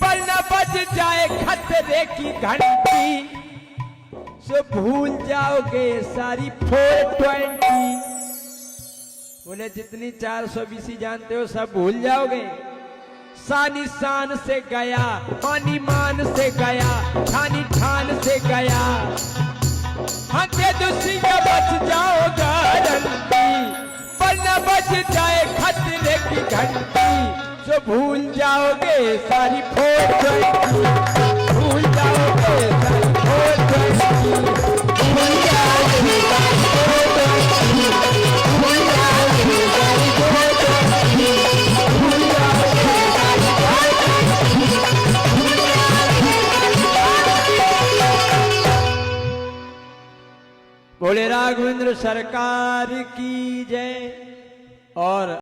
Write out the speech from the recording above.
पर न बज जाए खतरे की घंटी, सो भूल जाओगे सारी 420। बोले जितनी 420 जानते हो सब भूल जाओगे। सानी शान से गया, मानी मान से गया, ठानी ठान से गया, हंते दुसिया बच जाओ गारंटी, पर न बच जाए खतरे की घंटी, जो भूल जाओगे सारी 420, भूल जाओगे सारी 420, भूल जाओगे सारी 420, भूल जाओगे सारी 420, भूल जाओगे सारी 420। बोले राघवेंद्र सरकार की जय। और